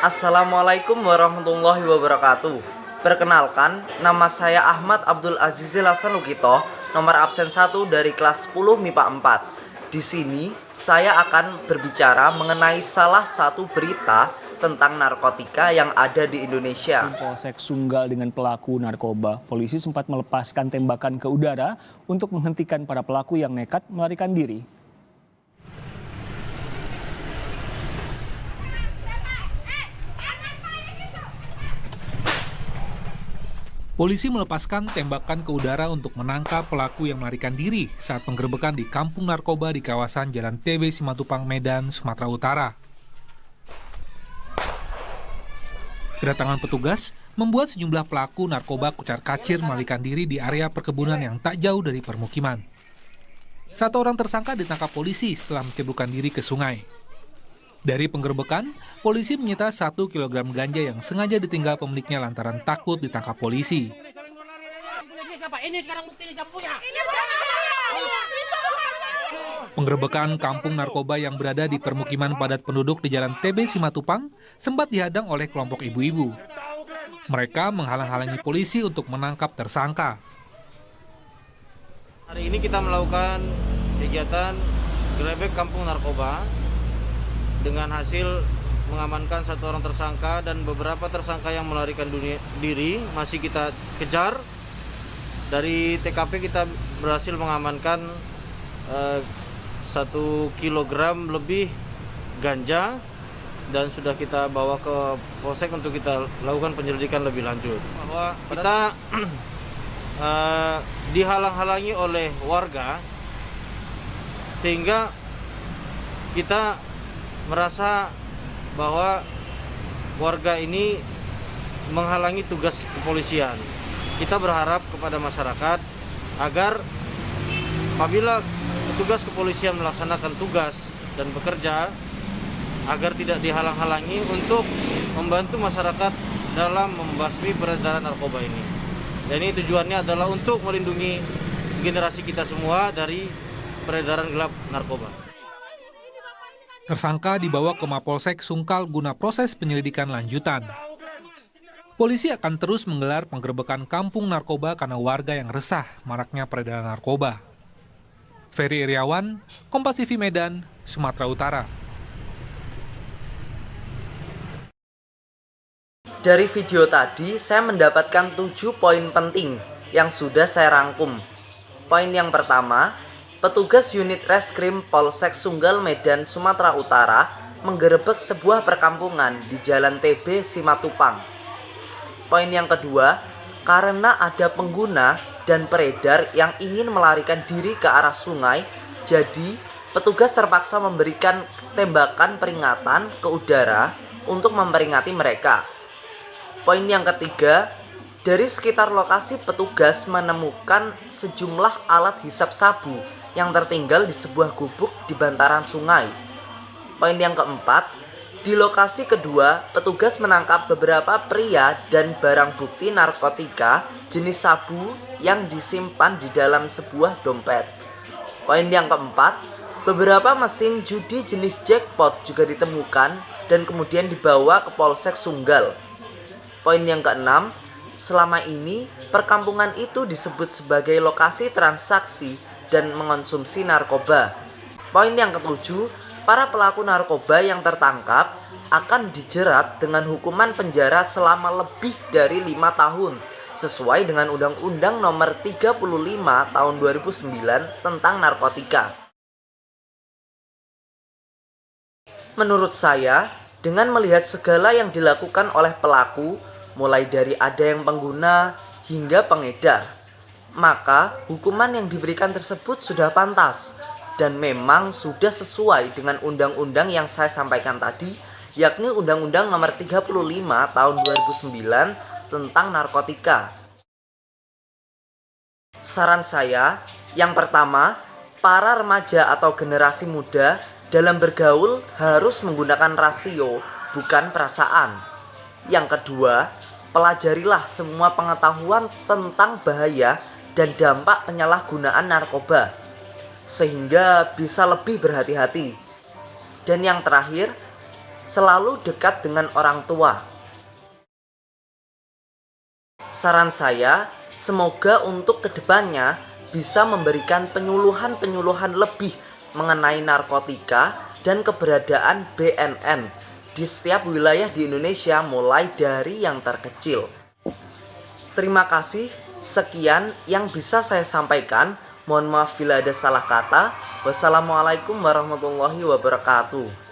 Assalamualaikum warahmatullahi wabarakatuh. Perkenalkan, nama saya Ahmad Abdul Azizil Hasan Lukito, nomor absen 1 dari kelas 10 MIPA 4. Di sini, saya akan berbicara mengenai salah satu berita tentang narkotika yang ada di Indonesia. Polsek Sunggal dengan pelaku narkoba. Polisi sempat melepaskan tembakan ke udara untuk menghentikan para pelaku yang nekat melarikan diri. Polisi melepaskan tembakan ke udara untuk menangkap pelaku yang melarikan diri saat penggerebekan di kampung narkoba di kawasan Jalan TB Simatupang, Medan, Sumatera Utara. Kedatangan petugas membuat sejumlah pelaku narkoba kucar-kacir melarikan diri di area perkebunan yang tak jauh dari permukiman. Satu orang tersangka ditangkap polisi setelah menceburkan diri ke sungai. Dari penggerebekan, polisi menyita 1 kg ganja yang sengaja ditinggal pemiliknya lantaran takut ditangkap polisi. Penggerebekan kampung narkoba yang berada di permukiman padat penduduk di Jalan TB Simatupang sempat dihadang oleh kelompok ibu-ibu. Mereka menghalang-halangi polisi untuk menangkap tersangka. Hari ini kita melakukan kegiatan gerebek kampung narkoba dengan hasil mengamankan 1 orang tersangka dan beberapa tersangka yang melarikan diri masih kita kejar. Dari TKP kita berhasil mengamankan 1 kilogram lebih ganja dan sudah kita bawa ke polsek untuk kita lakukan penyelidikan lebih lanjut. Bahwa kita dihalang-halangi oleh warga sehingga kita merasa bahwa warga ini menghalangi tugas kepolisian. Kita berharap kepada masyarakat agar apabila petugas kepolisian melaksanakan tugas dan bekerja agar tidak dihalang-halangi untuk membantu masyarakat dalam membasmi peredaran narkoba ini. Dan ini tujuannya adalah untuk melindungi generasi kita semua dari peredaran gelap narkoba. Tersangka dibawa ke Mapolsek Sungkal guna proses penyelidikan lanjutan. Polisi akan terus menggelar penggerebekan kampung narkoba karena warga yang resah maraknya peredaran narkoba. Ferry Iriawan, Kompas TV Medan, Sumatera Utara. Dari video tadi, saya mendapatkan 7 poin penting yang sudah saya rangkum. Poin yang pertama, petugas unit reskrim Polsek Sunggal Medan, Sumatera Utara menggerebek sebuah perkampungan di Jalan TB Simatupang. Poin yang kedua, karena ada pengguna dan peredar yang ingin melarikan diri ke arah sungai, jadi petugas terpaksa memberikan tembakan peringatan ke udara untuk memperingati mereka. Poin yang ketiga, dari sekitar lokasi petugas menemukan sejumlah alat hisap sabu yang tertinggal di sebuah gubuk di bantaran sungai. Poin yang keempat, di lokasi kedua, petugas menangkap beberapa pria dan barang bukti narkotika jenis sabu yang disimpan di dalam sebuah dompet. Poin yang keempat, beberapa mesin judi jenis jackpot juga ditemukan dan kemudian dibawa ke Polsek Sunggal. Poin yang keenam, selama ini perkampungan itu disebut sebagai lokasi transaksi dan mengonsumsi narkoba. Poin yang ketujuh, para pelaku narkoba yang tertangkap akan dijerat dengan hukuman penjara selama lebih dari 5 tahun sesuai dengan Undang-Undang Nomor 35 Tahun 2009 tentang narkotika. Menurut saya, dengan melihat segala yang dilakukan oleh pelaku, mulai dari ada yang pengguna hingga pengedar, maka hukuman yang diberikan tersebut sudah pantas dan memang sudah sesuai dengan undang-undang yang saya sampaikan tadi, yakni Undang-Undang Nomor 35 Tahun 2009 tentang narkotika. Saran saya, yang pertama, para remaja atau generasi muda dalam bergaul harus menggunakan rasio, bukan perasaan. Yang kedua, pelajarilah semua pengetahuan tentang bahaya dan dampak penyalahgunaan narkoba, sehingga bisa lebih berhati-hati. Dan yang terakhir, selalu dekat dengan orang tua. Saran saya, semoga untuk kedepannya bisa memberikan penyuluhan-penyuluhan lebih mengenai narkotika dan keberadaan BNN di setiap wilayah di Indonesia mulai dari yang terkecil. Terima kasih, sekian yang bisa saya sampaikan. Mohon maaf bila ada salah kata. Wassalamualaikum warahmatullahi wabarakatuh.